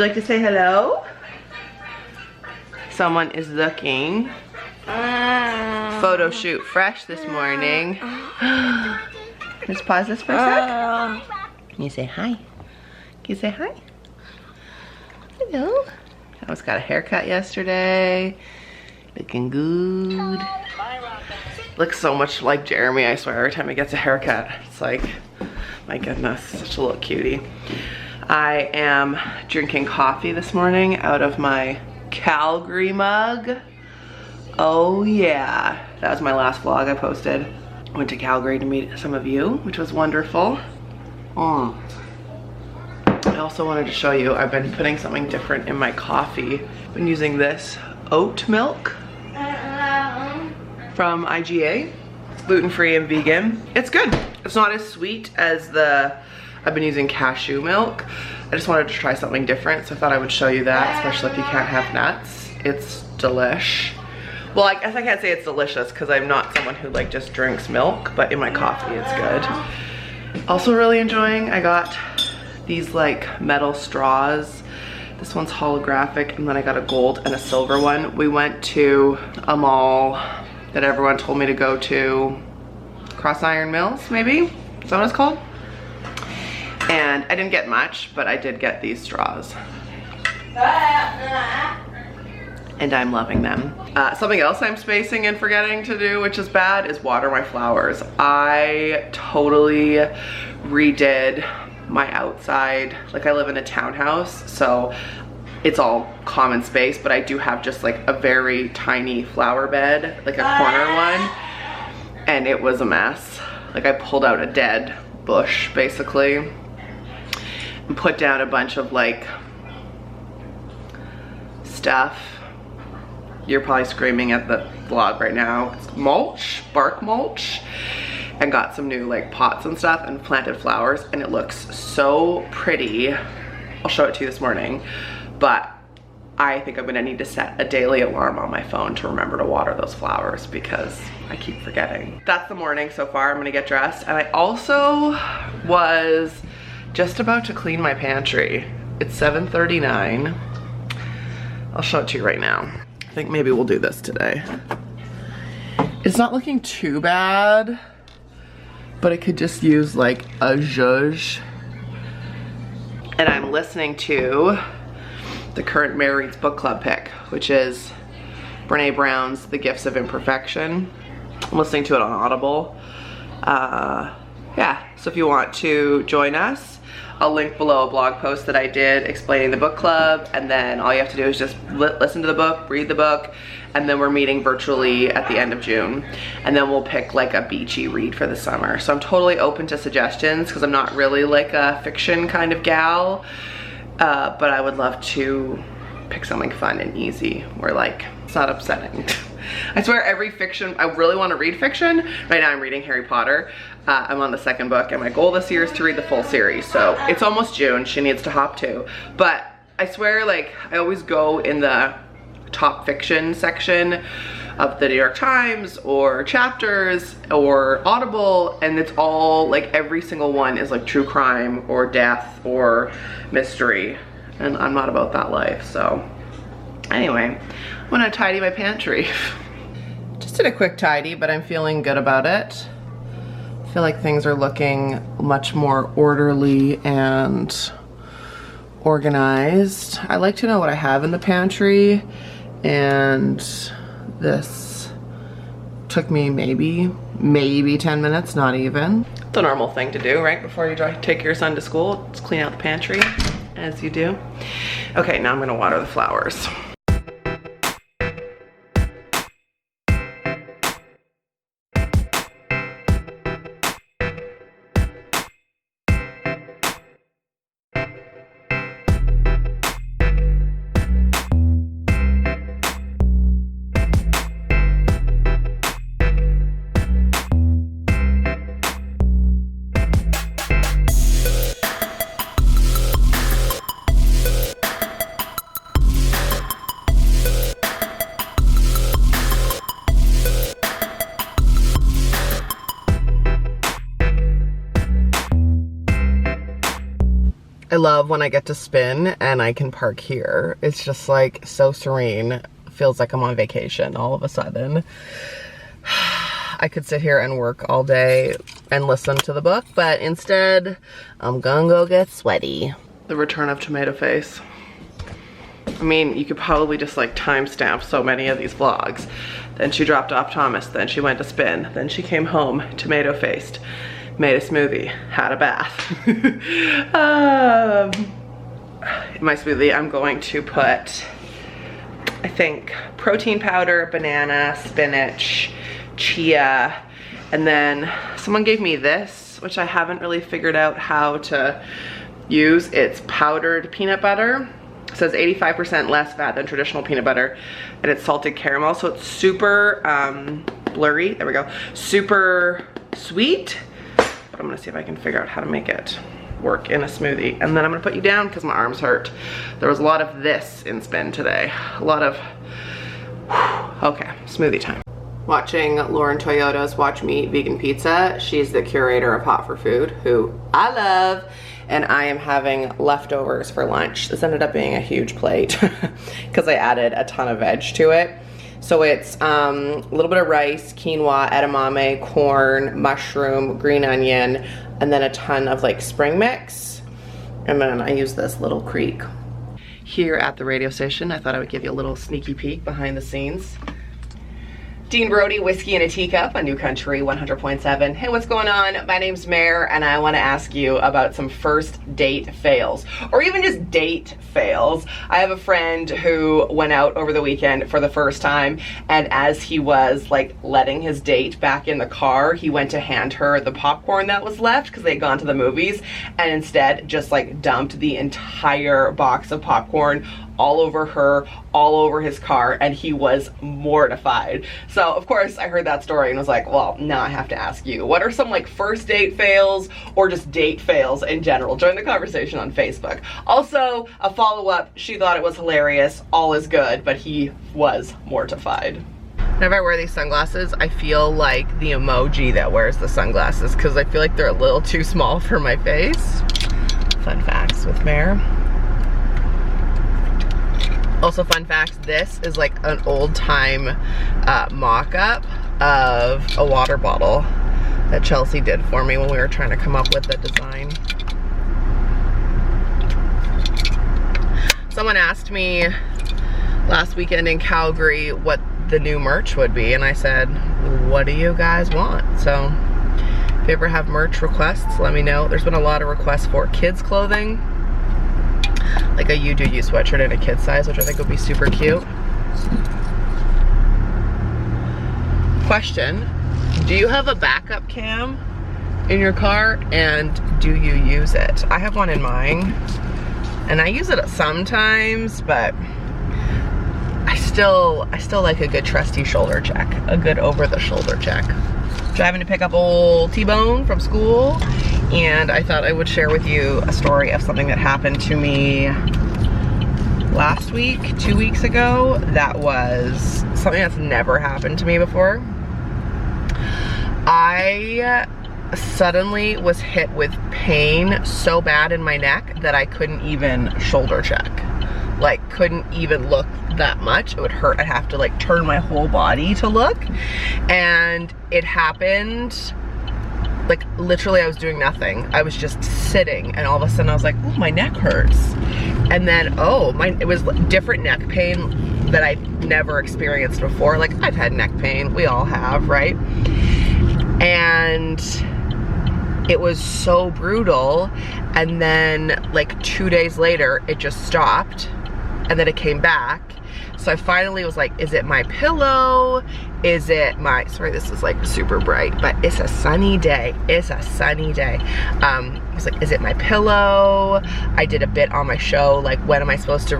like to say hello? Someone is looking. Photo shoot fresh this morning. Let's pause this for a sec. Can you say hi? Can you say hi? Hello. I almost got a haircut yesterday. Looking good. Looks so much like Jeremy, I swear, every time he gets a haircut. It's like, my goodness, such a little cutie. I am drinking coffee this morning out of my Calgary mug. Oh yeah, that was my last vlog I posted. Went to Calgary to meet some of you, which was wonderful. I also wanted to show you, I've been putting something different in my coffee. I've been using this oat milk from IGA. It's gluten-free and vegan. It's good. It's not as sweet as I've been using cashew milk. I just wanted to try something different, so I thought I would show you that, especially if you can't have nuts. It's delish. Well, I guess I can't say it's delicious because I'm not someone who like just drinks milk, but in my coffee it's good. Also really enjoying, I got these like metal straws. This one's holographic, and then I got a gold and a silver one. We went to a mall that everyone told me to go to, Cross Iron Mills, maybe? Is that what it's called? And I didn't get much, but I did get these straws. And I'm loving them. Something else I'm spacing and forgetting to do, which is bad, is water my flowers. I totally redid my outside. Like, I live in a townhouse, so it's all common space, but I do have just like a very tiny flower bed, like a corner one, and it was a mess. Like, I pulled out a dead bush basically and put down a bunch of like stuff. You're probably screaming at the vlog right now. It's mulch, bark mulch, and got some new like pots and stuff and planted flowers, and it looks so pretty. I'll show it to you this morning, but I think I'm gonna need to set a daily alarm on my phone to remember to water those flowers because I keep forgetting. That's the morning so far. I'm gonna get dressed, and I also was just about to clean my pantry. It's 7:39. I'll show it to you right now. I think maybe we'll do this today. It's not looking too bad, but I could just use like a zhuzh. And I'm listening to the current Mary's book club pick, which is Brene Brown's The Gifts of Imperfection. I'm listening to it on Audible. Yeah, so if you want to join us, I'll link below a blog post that I did explaining the book club, and then all you have to do is just listen to the book, read the book, and then we're meeting virtually at the end of June, and then we'll pick like a beachy read for the summer. So I'm totally open to suggestions because I'm not really like a fiction kind of gal, but I would love to pick something fun and easy where like it's not upsetting. I swear every fiction, I really want to read fiction. Right now I'm reading Harry Potter. I'm on the second book, and my goal this year is to read the full series. So it's almost June, she needs to hop too. But I swear, like, I always go in the top fiction section of the New York Times or Chapters or Audible, and it's all like every single one is like true crime or death or mystery, and I'm not about that life. So anyway, I'm gonna tidy my pantry. Just did a quick tidy, but I'm feeling good about it. I feel like things are looking much more orderly and organized. I like to know what I have in the pantry, and this took me maybe 10 minutes, not even. It's a normal thing to do, right? Before you take your son to school, just clean out the pantry, as you do. Okay, now I'm gonna water the flowers. I love when I get to spin and I can park here. It's just like so serene. Feels like I'm on vacation all of a sudden. I could sit here and work all day and listen to the book, but instead I'm gonna go get sweaty. The return of Tomato Face. I mean, you could probably just like timestamp so many of these vlogs. Then she dropped off Thomas, then she went to spin, then she came home, tomato faced, made a smoothie, had a bath. In my smoothie, I'm going to put, I think, protein powder, banana, spinach, chia, and then someone gave me this, which I haven't really figured out how to use. It's powdered peanut butter. It says 85% less fat than traditional peanut butter, and it's salted caramel, so it's super blurry, there we go, super sweet, but I'm gonna see if I can figure out how to make it work in a smoothie. And then I'm gonna put you down because my arms hurt. There was a lot of this in spin today, a lot of, okay, smoothie time. Watching Lauren Toyota's Watch Me Eat Vegan Pizza. She's the curator of Hot for Food, who I love, and I am having leftovers for lunch. This ended up being a huge plate because I added a ton of veg to it. So it's a little bit of rice, quinoa, edamame, corn, mushroom, green onion, and then a ton of like spring mix. And then I use this little creek. Here at the radio station, I thought I would give you a little sneaky peek behind the scenes. Dean Brody, Whiskey in a Teacup on New Country 100.7. Hey, what's going on? My name's Mare, and I want to ask you about some first date fails, or even just date fails. I have a friend who went out over the weekend for the first time, and as he was like letting his date back in the car, he went to hand her the popcorn that was left because they had gone to the movies, and instead just like dumped the entire box of popcorn all over her, all over his car, and he was mortified. So of course I heard that story and was like, well, now I have to ask you, what are some like first date fails or just date fails in general? Join the conversation on Facebook. Also, a follow-up, she thought it was hilarious, all is good, but he was mortified. Whenever I wear these sunglasses, I feel like the emoji that wears the sunglasses because I feel like they're a little too small for my face. Fun facts with Mare. Also, fun fact, this is like an old time mock-up of a water bottle that Chelsea did for me when we were trying to come up with the design. Someone asked me last weekend in Calgary what the new merch would be, and I said, what do you guys want? So if you ever have merch requests, let me know. There's been a lot of requests for kids clothing, like a You Do You sweatshirt in a kid size, which I think would be super cute. Question, do you have a backup cam in your car, and do you use it? I have one in mine, and I use it sometimes, but I still like a good trusty shoulder check, a good over-the-shoulder check. Driving to pick up old T-Bone from school, and I thought I would share with you a story of something that happened to me last week, 2 weeks ago. That was something that's never happened to me before. I suddenly was hit with pain so bad in my neck that I couldn't even shoulder check. Like, couldn't even look that much. It would hurt. I'd have to like turn my whole body to look. And it happened like literally I was doing nothing. I was just sitting, and all of a sudden I was like, oh, my neck hurts. And then, oh, it was different neck pain that I never experienced before. Like, I've had neck pain, we all have, right? And it was so brutal. And then like 2 days later, it just stopped, and then it came back. So I finally was like, is it my pillow? Is it my, sorry, this is like super bright, but it's a sunny day. It's a sunny day. I was like, is it my pillow? I did a bit on my show, like, when am I supposed to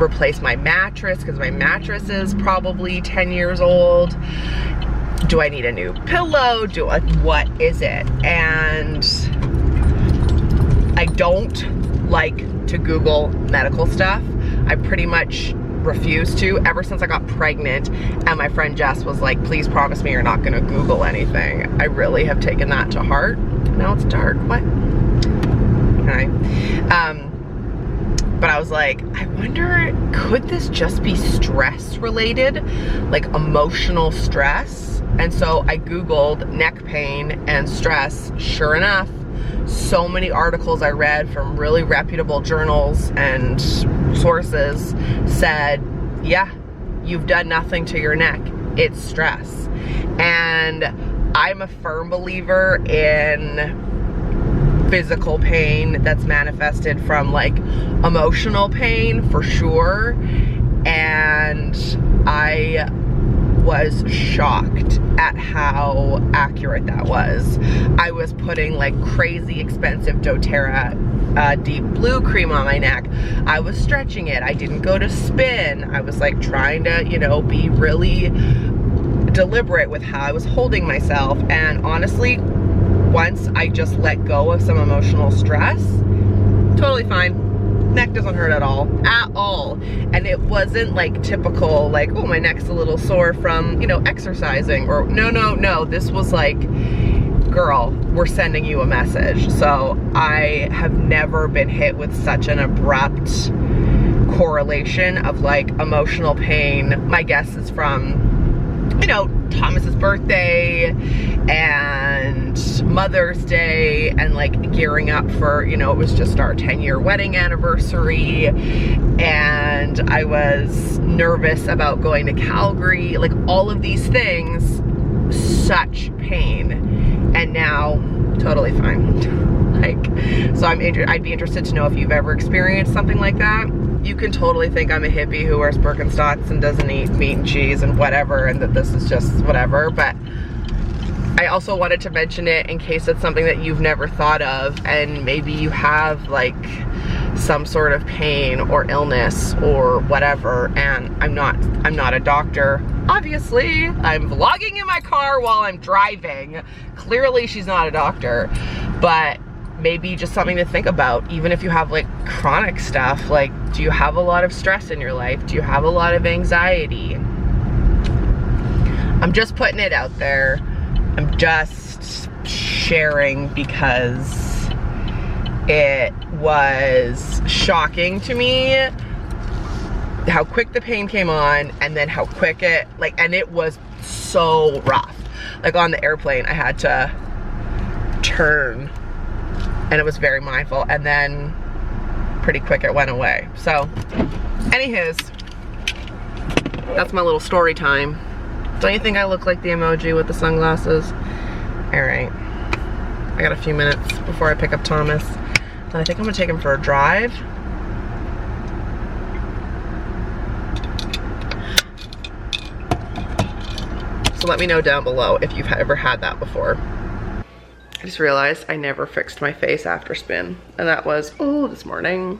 replace my mattress? Because my mattress is probably 10 years old. Do I need a new pillow? What is it? And I don't like to Google medical stuff. I pretty much refuse to, ever since I got pregnant, and my friend Jess was like, please promise me you're not gonna Google anything. I really have taken that to heart. Now it's dark, what? Okay. but I was like, I wonder, could this just be stress related? Like emotional stress? And so I Googled neck pain and stress. Sure enough, so many articles I read from really reputable journals and sources said, yeah, you've done nothing to your neck. It's stress. And I'm a firm believer in physical pain that's manifested from like emotional pain for sure. And I was shocked at how accurate that was. I was putting like crazy expensive doTERRA deep blue cream on my neck. I was stretching it. I didn't go to spin. I was like trying to, you know, be really deliberate with how I was holding myself. And honestly, once I just let go of some emotional stress, totally fine. Neck doesn't hurt at all, and it wasn't like typical like, oh, my neck's a little sore from, you know, exercising, or no, this was like, girl, we're sending you a message. So I have never been hit with such an abrupt correlation of like emotional pain. My guess is from, you know, Thomas's birthday and Mother's Day and like gearing up for, you know, it was just our 10-year wedding anniversary, and I was nervous about going to Calgary, like all of these things, such pain, and now totally fine. Like, so I'd be interested to know if you've ever experienced something like that. You can totally think I'm a hippie who wears Birkenstocks and doesn't eat meat and cheese and whatever, and that this is just whatever, but I also wanted to mention it in case it's something that you've never thought of, and maybe you have like some sort of pain or illness or whatever. And I'm not a doctor. Obviously, I'm vlogging in my car while I'm driving. Clearly she's not a doctor, but maybe just something to think about. Even if you have like chronic stuff, like, do you have a lot of stress in your life? Do you have a lot of anxiety? I'm just putting it out there. I'm just sharing because it was shocking to me how quick the pain came on, and then how quick it, like, and it was so rough. Like on the airplane, I had to turn, and it was very mindful, and then pretty quick it went away. So, anywho's, that's my little story time. Don't you think I look like the emoji with the sunglasses? All right, I got a few minutes before I pick up Thomas, and I think I'm gonna take him for a drive. So let me know down below if you've ever had that before. I just realized I never fixed my face after spin, and that was, oh, this morning.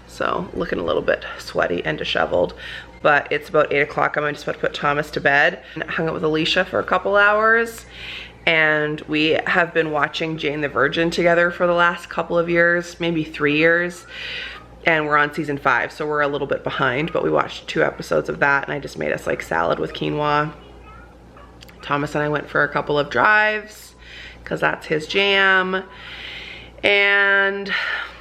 So looking a little bit sweaty and disheveled, but it's about 8 o'clock. I'm just about to put Thomas to bed. I hung out with Alicia for a couple hours, and we have been watching Jane the Virgin together for the last couple of years, maybe 3 years. And we're on season 5, so we're a little bit behind, but we watched 2 episodes of that, and I just made us like salad with quinoa. Thomas and I went for a couple of drives because that's his jam, and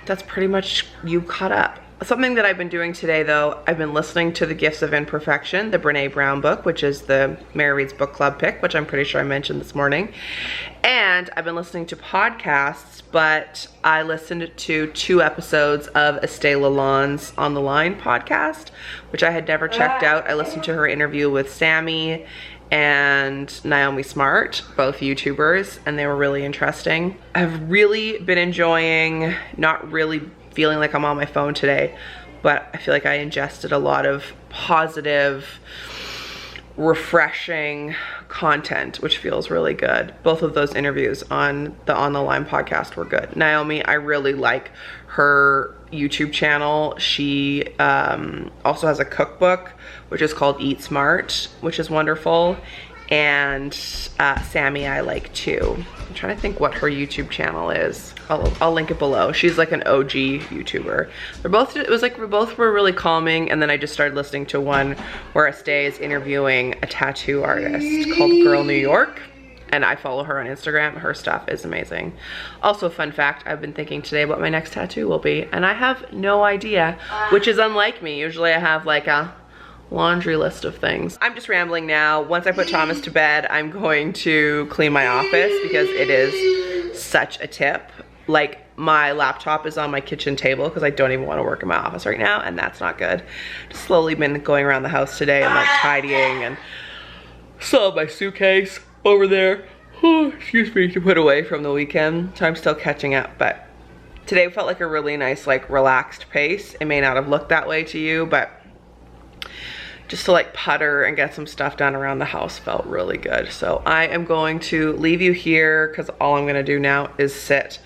that's pretty much you caught up. Something that I've been doing today though, I've been listening to The Gifts of Imperfection, the Brene Brown book, which is the Mary Reads Book Club pick, which I'm pretty sure I mentioned this morning. And I've been listening to podcasts, but I listened to 2 episodes of Estée Lalonde's On the Line podcast, which I had never checked out. I listened to her interview with Sammy and Naomi Smart, both YouTubers, and they were really interesting. I've really been enjoying, not really feeling like I'm on my phone today, but I feel like I ingested a lot of positive, refreshing content, which feels really good. Both of those interviews on the Line podcast were good. Naomi, I really like her YouTube channel. She also has a cookbook, which is called Eat Smart, which is wonderful. And Sammy I like too. I'm trying to think what her YouTube channel is. I'll link it below. She's like an OG YouTuber. Both were really calming, and then I just started listening to one where Estée is interviewing a tattoo artist called Girl New York. and I follow her on Instagram. Her stuff is amazing. Also, fun fact, I've been thinking today what my next tattoo will be, and I have no idea, which is unlike me. Usually I have like a laundry list of things. I'm just rambling now. Once I put Thomas to bed, I'm going to clean my office because it is such a tip. Like, my laptop is on my kitchen table because I don't even want to work in my office right now, and that's not good. Just slowly been going around the house today and like tidying, and still have my suitcase over there, excuse me, to put away from the weekend. So I'm still catching up, but today felt like a really nice, like, relaxed pace. It may not have looked that way to you, but just to like putter and get some stuff done around the house felt really good. So I am going to leave you here because all I'm gonna do now is sit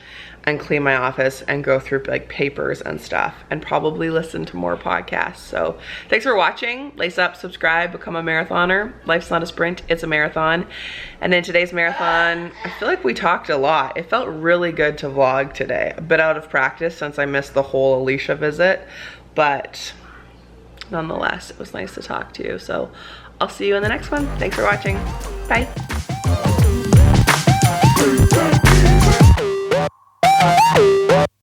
and clean my office and go through like papers and stuff and probably listen to more podcasts. So thanks for watching. Lace up, subscribe, become a marathoner. Life's not a sprint, it's a marathon. And in today's marathon, I feel like we talked a lot. It felt really good to vlog today. A bit out of practice since I missed the whole Alicia visit, but nonetheless, it was nice to talk to you. So I'll see you in the next one. Thanks for watching. Bye.